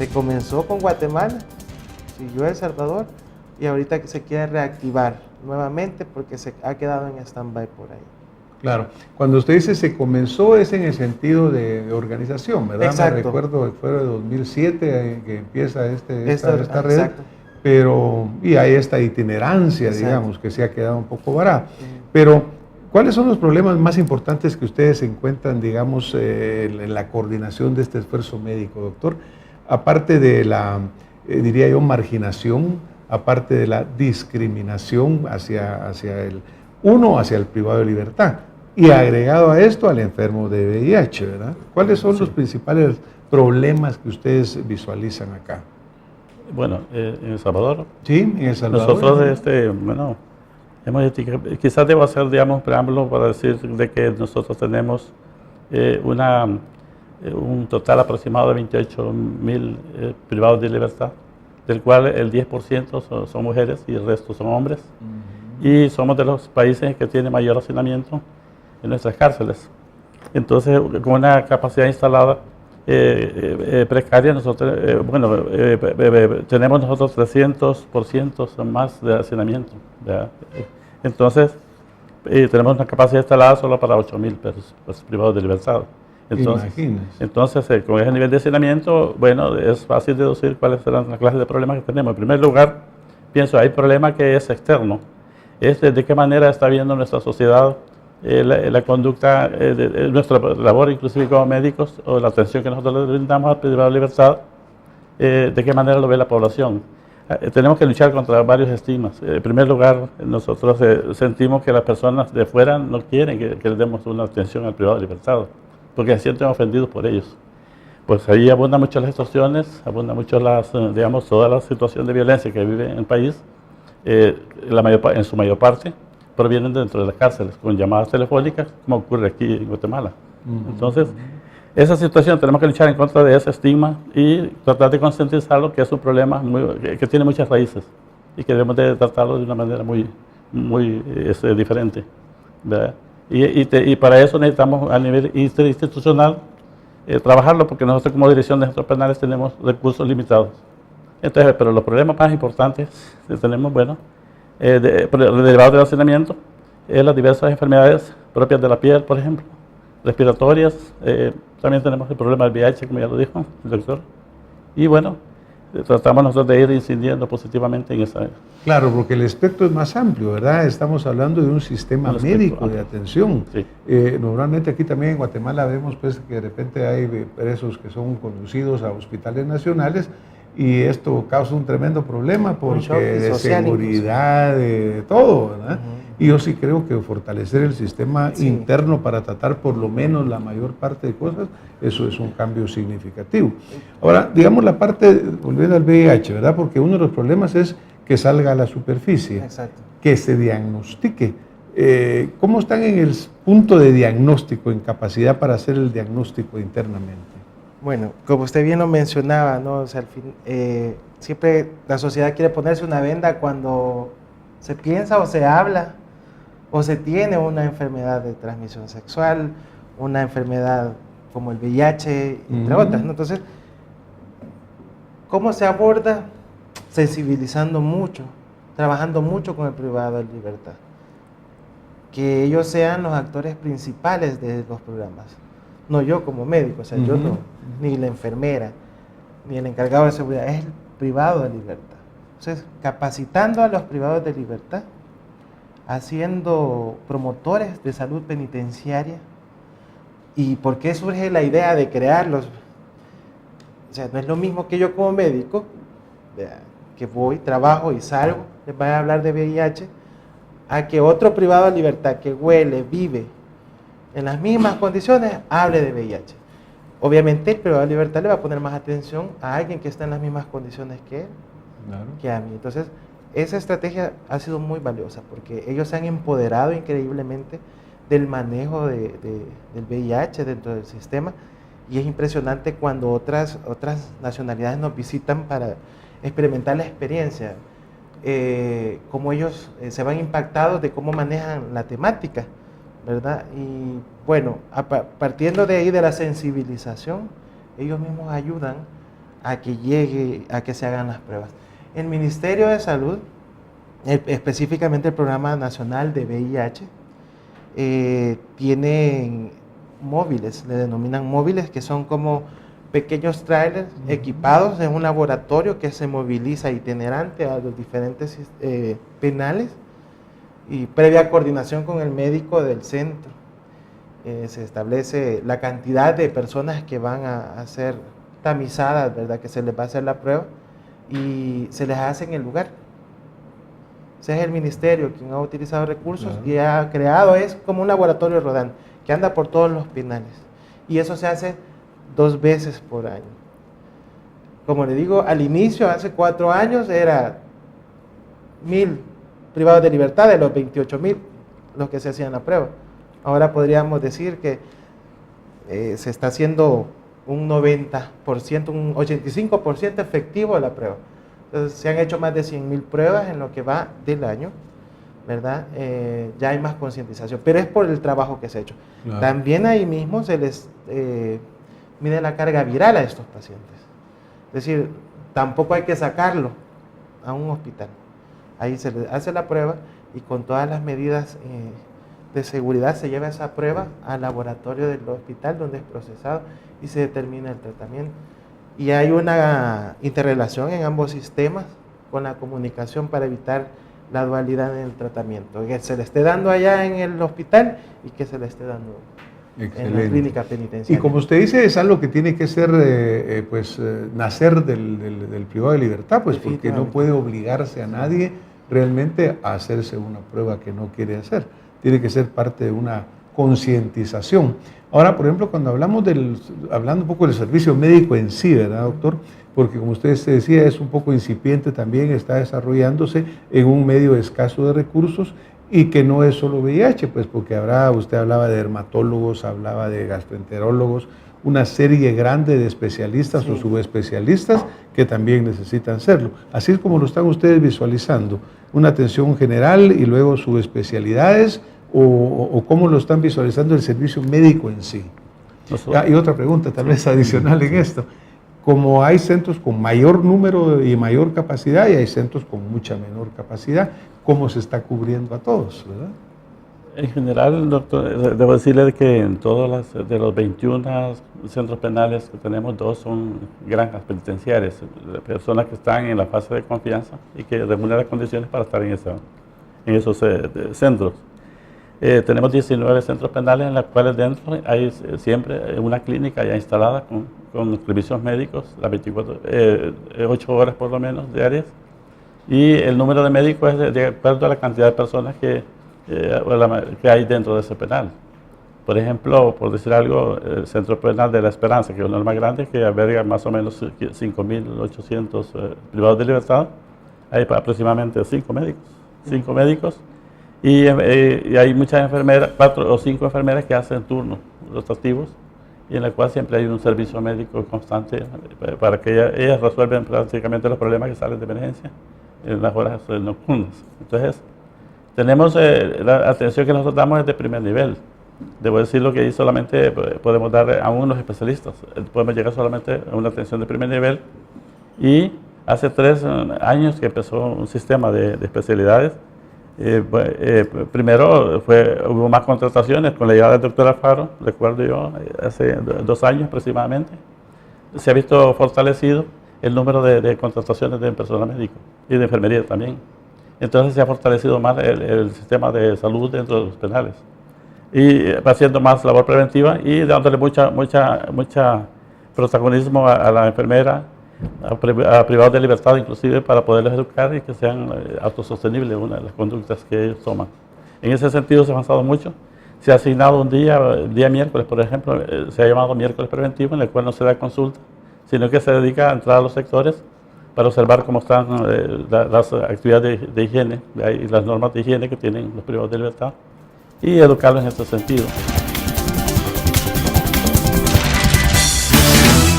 se comenzó con Guatemala, siguió El Salvador y ahorita que se quiere reactivar nuevamente porque se ha quedado en stand-by por ahí. Claro, cuando usted dice se comenzó es en el sentido de organización, ¿verdad? Exacto. Me recuerdo que fue de 2007 que empieza esta red, exacto. pero y hay esta itinerancia, Exacto. digamos, que se ha quedado un poco varada. Pero, ¿cuáles son los problemas más importantes que ustedes encuentran, digamos, en la coordinación de este esfuerzo médico, doctor? Aparte de la, diría yo, marginación, aparte de la discriminación hacia el privado de libertad, y agregado a esto al enfermo de VIH, ¿verdad? ¿Cuáles son los principales problemas que ustedes visualizan acá? Bueno, en El Salvador. Sí, en El Salvador. Nosotros, bueno, quizás debo hacer, digamos, preámbulo para decir de que nosotros tenemos un total aproximado de 28.000 privados de libertad, del cual el 10% son mujeres y el resto son hombres. Y somos de los países que tiene mayor hacinamiento en nuestras cárceles. Entonces, con una capacidad instalada precaria, nosotros, tenemos nosotros 300% más de hacinamiento, ¿verdad? Entonces, tenemos una capacidad instalada solo para 8.000 privados de libertad. Entonces, con ese nivel de hacinamiento, bueno, es fácil deducir cuáles serán las clases de problemas que tenemos. En primer lugar, pienso, hay problema que es externo. Es de qué manera está viendo nuestra sociedad la conducta, nuestra labor, inclusive como médicos, o la atención que nosotros le brindamos al privado de libertad, de qué manera lo ve la población. Tenemos que luchar contra varios estigmas. En primer lugar, nosotros sentimos que las personas de fuera no quieren que les demos una atención al privado de libertad, porque se sienten ofendidos por ellos. Pues ahí abundan mucho las extorsiones, abundan mucho digamos, toda la situación de violencia que vive en el país, en su mayor parte provienen dentro de las cárceles, con llamadas telefónicas, como ocurre aquí en Guatemala. Entonces, esa situación tenemos que luchar en contra de ese estigma y tratar de concientizarlo, que es un problema que tiene muchas raíces y que debemos de tratarlo de una manera muy diferente, ¿verdad? Y para eso necesitamos a nivel interinstitucional trabajarlo, porque nosotros como dirección de centros penales tenemos recursos limitados. Entonces, pero los problemas más importantes que tenemos, bueno, derivados del hacinamiento, las diversas enfermedades propias de la piel, por ejemplo, respiratorias. También tenemos el problema del VIH, como ya lo dijo el doctor. Y bueno, tratamos nosotros de ir incidiendo positivamente en esa. Claro, porque el espectro es más amplio, ¿verdad? Estamos hablando de un sistema médico de atención. Sí. Normalmente aquí también en Guatemala vemos pues que de repente hay presos que son conducidos a hospitales nacionales, y esto causa un tremendo problema porque de seguridad, de todo, ¿verdad? Y yo sí creo que fortalecer el sistema interno para tratar por lo menos la mayor parte de cosas, eso es un cambio significativo. Ahora, digamos la parte, volviendo al VIH, ¿verdad? Porque uno de los problemas es que salga a la superficie, que se diagnostique. ¿Cómo están en el punto de diagnóstico, en capacidad para hacer el diagnóstico internamente? Bueno, como usted bien lo mencionaba, ¿no? O sea, siempre la sociedad quiere ponerse una venda cuando se piensa o se habla o se tiene una enfermedad de transmisión sexual, una enfermedad como el VIH, entre otras, ¿no? Entonces, ¿cómo se aborda? Sensibilizando mucho, trabajando mucho con el privado de libertad. Que ellos sean los actores principales de los programas. No yo como médico, o sea, yo no, ni la enfermera, ni el encargado de seguridad, es el privado de libertad. Entonces, capacitando a los privados de libertad, haciendo promotores de salud penitenciaria. ¿Y por qué surge la idea de crearlos? O sea, no es lo mismo que yo como médico, que voy, trabajo y salgo, les voy a hablar de VIH, a que otro privado de libertad que huele, vive en las mismas condiciones, hable de VIH. Obviamente el privado de libertad le va a poner más atención a alguien que está en las mismas condiciones que él, que a mí. Entonces, esa estrategia ha sido muy valiosa porque ellos se han empoderado increíblemente del manejo del VIH dentro del sistema, y es impresionante cuando otras nacionalidades nos visitan para experimentar la experiencia, cómo ellos se van impactados de cómo manejan la temática, ¿verdad? Y bueno, partiendo de ahí de la sensibilización, ellos mismos ayudan a que llegue, a que se hagan las pruebas. El Ministerio de Salud, específicamente el Programa Nacional de VIH, tienen móviles, le denominan móviles, que son como pequeños trailers equipados en un laboratorio que se moviliza itinerante a los diferentes penales y previa coordinación con el médico del centro. Se establece la cantidad de personas que van a ser tamizadas, ¿verdad? Que se les va a hacer la prueba y se les hace en el lugar. Ese es el ministerio quien ha utilizado recursos y ha creado, es como un laboratorio rodante que anda por todos los penales. Y eso se hace 2 veces por año. Como le digo, al inicio, hace 4 años, era 1.000 privados de libertad de los 28.000 los que se hacían la prueba. Ahora podríamos decir que se está haciendo un 90%, un 85% efectivo de la prueba. Entonces, se han hecho más de 100.000 pruebas en lo que va del año, ¿verdad? Ya hay más concientización, pero es por el trabajo que se ha hecho. Claro. También ahí mismo se les mide la carga viral a estos pacientes. Es decir, tampoco hay que sacarlo a un hospital. Ahí se les hace la prueba y con todas las medidas de seguridad se lleva esa prueba al laboratorio del hospital donde es procesado y se determina el tratamiento. Y hay una interrelación en ambos sistemas con la comunicación para evitar la dualidad en el tratamiento, que se le esté dando allá en el hospital y que se le esté dando en la clínica penitenciaria. Y como usted dice, es algo que tiene que ser, nacer del privado de libertad, pues porque no puede obligarse a nadie realmente a hacerse una prueba que no quiere hacer. Tiene que ser parte de una concientización. Ahora, por ejemplo, cuando hablando un poco del servicio médico en sí, ¿verdad, doctor? Porque como usted decía, es un poco incipiente también, está desarrollándose en un medio escaso de recursos y que no es solo VIH, pues porque usted hablaba de dermatólogos, hablaba de gastroenterólogos, una serie grande de especialistas o subespecialistas que también necesitan serlo. Así es como lo están ustedes visualizando, una atención general y luego subespecialidades, o cómo lo están visualizando el servicio médico en sí. Y otra pregunta tal vez adicional en esto. Como hay centros con mayor número y mayor capacidad y hay centros con mucha menor capacidad, ¿cómo se está cubriendo a todos, verdad? En general, doctor, debo decirle que en todos de los 21 centros penales que tenemos, 2 son granjas penitenciarias, personas que están en la fase de confianza y que reúnen las condiciones para estar en esos centros. Tenemos 19 centros penales en los cuales dentro hay siempre una clínica ya instalada con servicios médicos, las 8 horas por lo menos diarias, y el número de médicos es de acuerdo a la cantidad de personas que hay dentro de ese penal. Por ejemplo, por decir algo, el Centro Penal de la Esperanza, que es uno de los más grandes, que alberga más o menos 5.800 privados de libertad, hay aproximadamente 5 médicos. Y hay muchas enfermeras, 4 o 5 enfermeras que hacen turnos rotativos y en la cual siempre hay un servicio médico constante para que ellas resuelven prácticamente los problemas que salen de emergencia en las horas nocturnas. Entonces, tenemos la atención que nosotros damos es de primer nivel. Debo decirlo que ahí solamente podemos dar a unos especialistas, podemos llegar solamente a una atención de primer nivel y hace 3 años que empezó un sistema de especialidades. Primero hubo más contrataciones con la llegada del doctor Alfaro, recuerdo yo, hace 2 años aproximadamente. Se ha visto fortalecido el número de contrataciones de personal médico y de enfermería también. Entonces se ha fortalecido más el sistema de salud dentro de los penales. Y va haciendo más labor preventiva y dándole mucha protagonismo a la enfermera, a privados de libertad inclusive, para poderlos educar y que sean autosostenibles las conductas que ellos toman. En ese sentido se ha avanzado mucho. Se ha asignado un día miércoles, por ejemplo, se ha llamado miércoles preventivo, en el cual no se da consulta, sino que se dedica a entrar a los sectores para observar cómo están las actividades de higiene y las normas de higiene que tienen los privados de libertad y educarlos en este sentido.